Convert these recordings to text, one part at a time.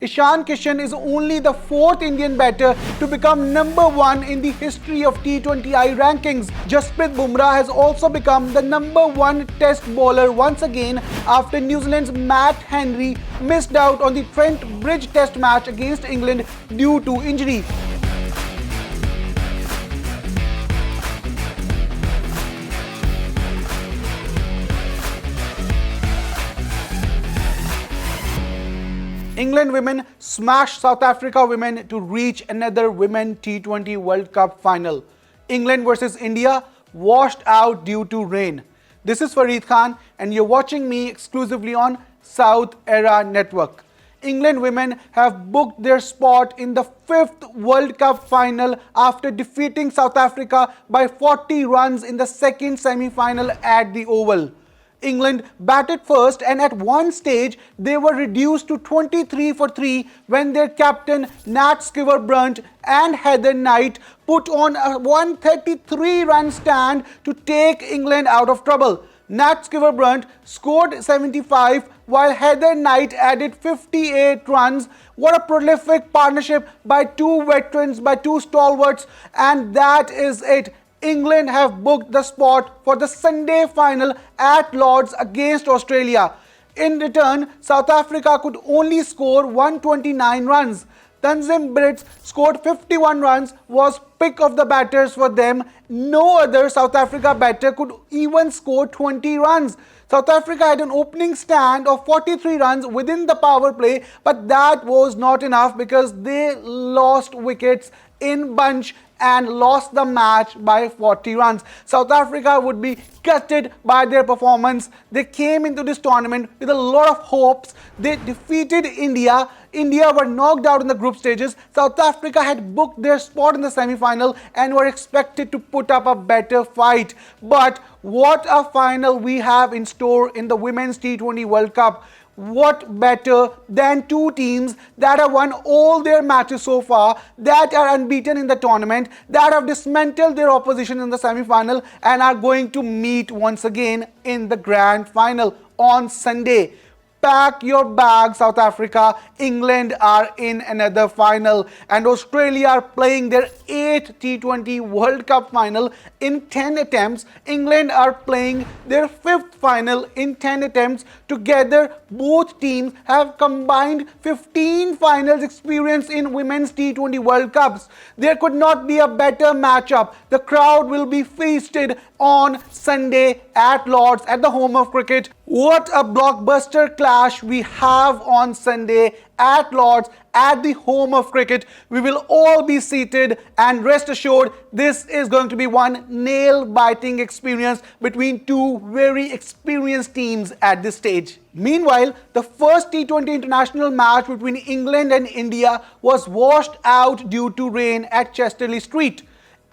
Ishan Kishan is only the fourth Indian batter to become number one in the history of T20I rankings. Jasprit Bumrah has also become the number one test bowler once again after New Zealand's Matt Henry missed out on the Trent Bridge test match against England due to injury. England women smashed South Africa women to reach another Women T20 World Cup final. England versus India washed out due to rain. This is Farid Khan and you're watching me exclusively on South Era Network. England women have booked their spot in the 5th World Cup final after defeating South Africa by 40 runs in the second semi-final at the Oval. England batted first and at one stage they were reduced to 23 for 3 when their captain Nat Sciver-Brunt and Heather Knight put on a 133-run stand to take England out of trouble. Nat Sciver-Brunt scored 75 while Heather Knight added 58 runs. What a prolific partnership by two veterans, by two stalwarts, and that is it. England have booked the spot for the Sunday final at Lord's against Australia. In return, South Africa could only score 129 runs. Tanzim Brits scored 51 runs, was pick of the batters for them. No other South Africa batter could even score 20 runs. South Africa had an opening stand of 43 runs within the power play, but that was not enough because they lost wickets in bunch and lost the match by 40 runs. South Africa would be gutted by their performance. They came into this tournament with a lot of hopes. They defeated India. India were knocked out in the group stages. South Africa had booked their spot in the semi-final and were expected to put up a better fight. But what a final we have in store in the Women's T20 World Cup. What better than two teams that have won all their matches so far, that are unbeaten in the tournament, that have dismantled their opposition in the semi-final and are going to meet once again in the grand final on Sunday. Pack your bag, South Africa. England are in another final and Australia are playing their 8th T20 World Cup final in 10 attempts. England are playing their 5th final in 10 attempts. Together, both teams have combined 15 finals experience in Women's T20 World Cups. There could not be a better matchup. The crowd will be feasted on Sunday at Lord's at the home of cricket. What a blockbuster clash we have on Sunday at Lord's at the home of cricket. We will all be seated and rest assured this is going to be one nail-biting experience between two very experienced teams at this stage. Meanwhile, the first T20 international match between England and India was washed out due to rain at Chesterley Street.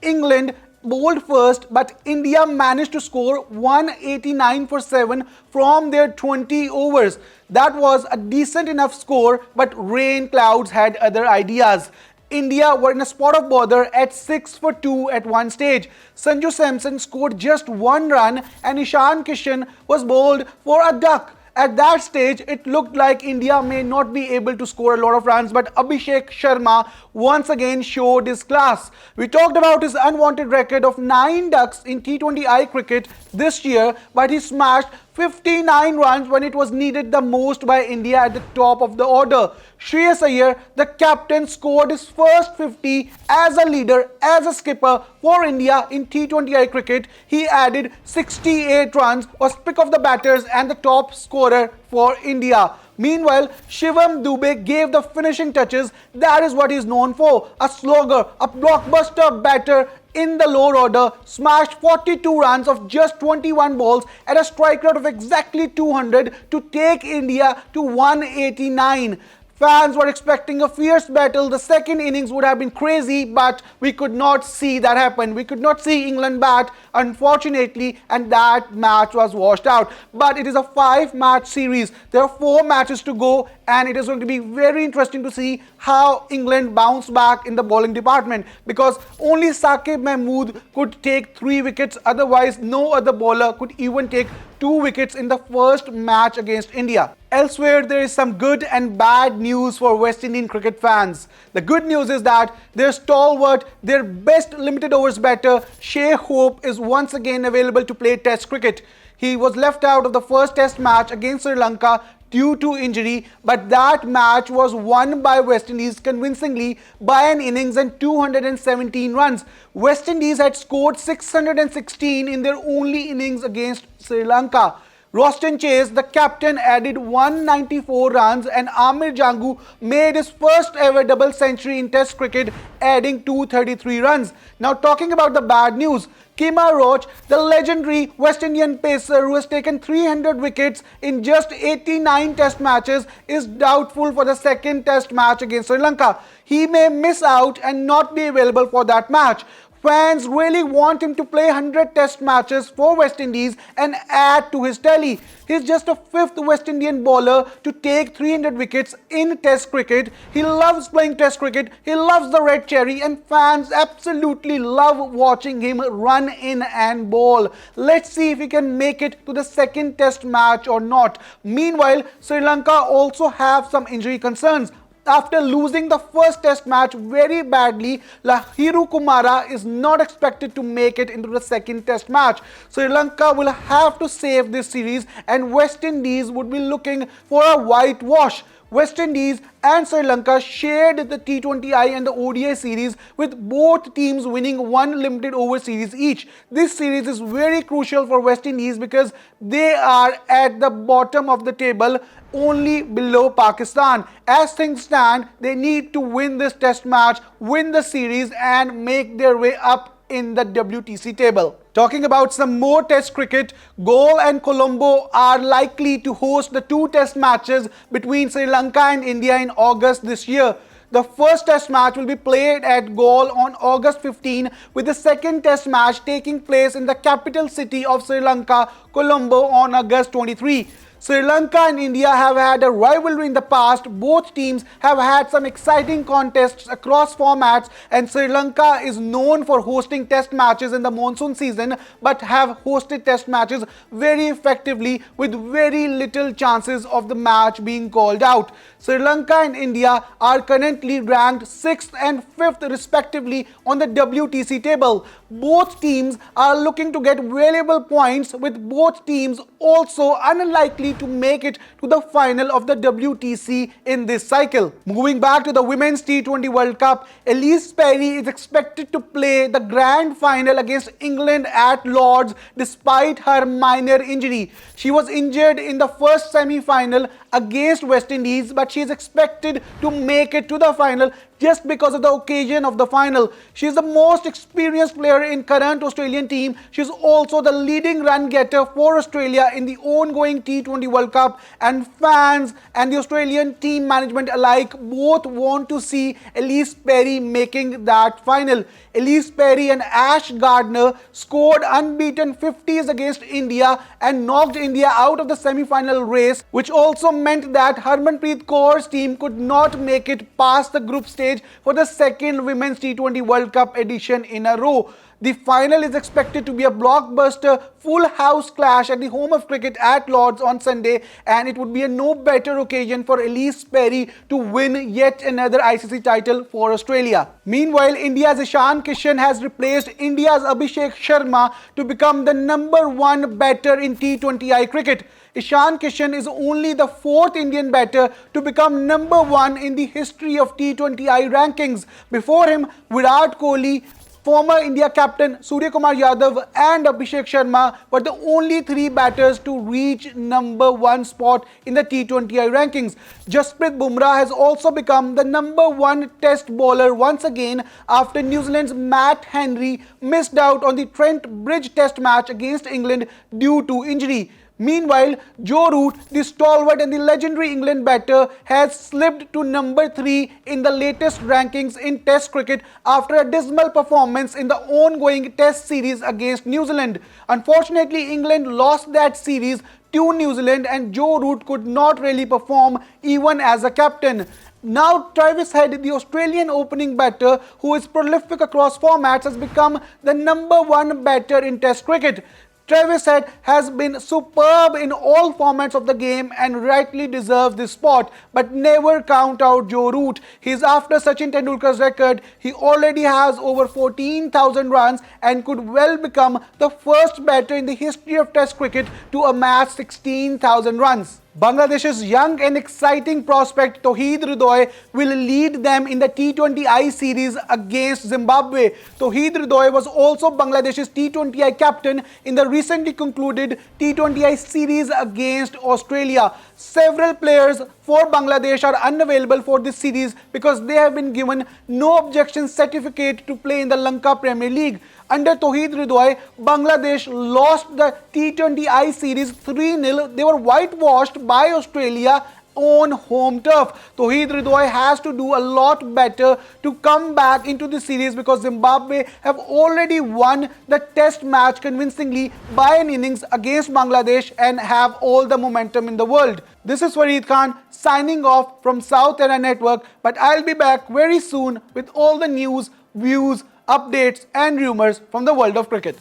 England bowled first, but India managed to score 189 for 7 from their 20 overs. That was a decent enough score, but rain clouds had other ideas. India were in a spot of bother at 6 for 2 at one stage. Sanju Samson scored just 1 run and Ishan Kishan was bowled for a duck. At that stage, it looked like India may not be able to score a lot of runs, but Abhishek Sharma once again showed his class. We talked about his unwanted record of 9 ducks in T20I cricket this year, but he smashed 59 runs when it was needed the most by India at the top of the order. Shreyas Iyer, the captain, scored his first 50 as a leader, as a skipper for India in T20I cricket. He added 68 runs, was pick of the batters and the top scorer for India. Meanwhile, Shivam Dube gave the finishing touches. That is what he is known for. A slogger, a blockbuster batter in the lower order, smashed 42 runs of just 21 balls at a strike rate of exactly 200 to take India to 189. Fans were expecting a fierce battle. The second innings would have been crazy, but we could not see that happen. We could not see England bat, unfortunately, and that match was washed out. But it is a 5-match series. There are 4 matches to go, and it is going to be very interesting to see how England bounce back in the bowling department, because only Saqib Mahmood could take 3 wickets. Otherwise, no other bowler could even take 2 wickets in the first match against India. Elsewhere, there is some good and bad news for West Indian cricket fans. The good news is that their stalwart, their best limited overs batter, Shai Hope, is once again available to play Test cricket. He was left out of the first Test match against Sri Lanka due to injury, but that match was won by West Indies convincingly by an innings and 217 runs. West Indies had scored 616 in their only innings against Sri Lanka. Roston Chase, the captain, added 194 runs, and Amir Jangu made his first ever double century in Test cricket, adding 233 runs. Now, talking about the bad news, Kemar Roach, the legendary West Indian pacer who has taken 300 wickets in just 89 Test matches, is doubtful for the second Test match against Sri Lanka. He may miss out and not be available for that match. Fans really want him to play 100 Test matches for West Indies and add to his tally. He's just a fifth West Indian bowler to take 300 wickets in Test cricket. He loves playing Test cricket, he loves the red cherry, and fans absolutely love watching him run in and bowl. Let's see if he can make it to the second Test match or not. Meanwhile, Sri Lanka also have some injury concerns. After losing the first Test match very badly, Lahiru Kumara is not expected to make it into the second Test match. Sri Lanka will have to save this series, and West Indies would be looking for a whitewash. West Indies and Sri Lanka shared the T20I and the ODI series, with both teams winning one limited over series each. This series is very crucial for West Indies because they are at the bottom of the table, only below Pakistan. As things stand, they need to win this Test match, win the series, and make their way up in the WTC table. Talking about some more Test cricket, Galle and Colombo are likely to host the 2 Test matches between Sri Lanka and India in August this year. The first Test match will be played at Galle on August 15, with the second Test match taking place in the capital city of Sri Lanka, Colombo, on August 23. Sri Lanka and India have had a rivalry in the past. Both teams have had some exciting contests across formats, and Sri Lanka is known for hosting Test matches in the monsoon season, but have hosted Test matches very effectively with very little chances of the match being called out. Sri Lanka and India are currently ranked 6th and 5th respectively on the WTC table. Both teams are looking to get valuable points, with both teams also unlikely to make it to the final of the WTC in this cycle. Moving back to the Women's T20 World Cup, Elise Perry is expected to play the grand final against England at Lord's despite her minor injury. She was injured in the first semi-final against West Indies, but she is expected to make it to the final just because of the occasion of the final. She is the most experienced player in current Australian team. She is also the leading run getter for Australia in the ongoing T20 World Cup, and fans and the Australian team management alike both want to see Elise Perry making that final. Elise Perry and Ash Gardner scored unbeaten 50s against India and knocked India out of the semi-final race, which also meant that Harmanpreet Kaur's team could not make it past the group stage for the second Women's T20 World Cup edition in a row. The final is expected to be a blockbuster full house clash at the home of cricket at Lord's on Sunday, and it would be a no better occasion for Elise Perry to win yet another ICC title for Australia. Meanwhile, India's Ishan Kishan has replaced India's Abhishek Sharma to become the #1 batter in T20I cricket. Ishan Kishan is only the 4th Indian batter to become #1 in the history of T20I rankings. Before him, Virat Kohli, former India captain Surya Kumar Yadav, and Abhishek Sharma were the only 3 batters to reach #1 spot in the T20I rankings. Jasprit Bumrah has also become the #1 Test bowler once again after New Zealand's Matt Henry missed out on the Trent Bridge Test match against England due to injury. Meanwhile, Joe Root, the stalwart and the legendary England batter, has slipped to #3 in the latest rankings in Test cricket after a dismal performance in the ongoing Test series against New Zealand. Unfortunately, England lost that series to New Zealand, and Joe Root could not really perform even as a captain. Now, Travis Head, the Australian opening batter who is prolific across formats, has become the #1 batter in Test cricket. Travis Head has been superb in all formats of the game and rightly deserves this spot, but never count out Joe Root. He's after Sachin Tendulkar's record. He already has over 14,000 runs and could well become the first batter in the history of Test cricket to amass 16,000 runs. Bangladesh's young and exciting prospect Tauheed Hridoy will lead them in the T20I series against Zimbabwe. Tauheed Hridoy was also Bangladesh's T20I captain in the recently concluded T20I series against Australia. Several players for Bangladesh are unavailable for this series because they have been given no objection certificate to play in the Lanka Premier League. Under Tauheed Hridoy, Bangladesh lost the T20I series 3-0. They were whitewashed by Australia on home turf. Tauheed Hridoy has to do a lot better to come back into the series because Zimbabwe have already won the test match convincingly by an innings against Bangladesh and have all the momentum in the world. This is Fareed Khan signing off from South Era Network, but I'll be back very soon with all the news, views, updates and rumors from the world of cricket.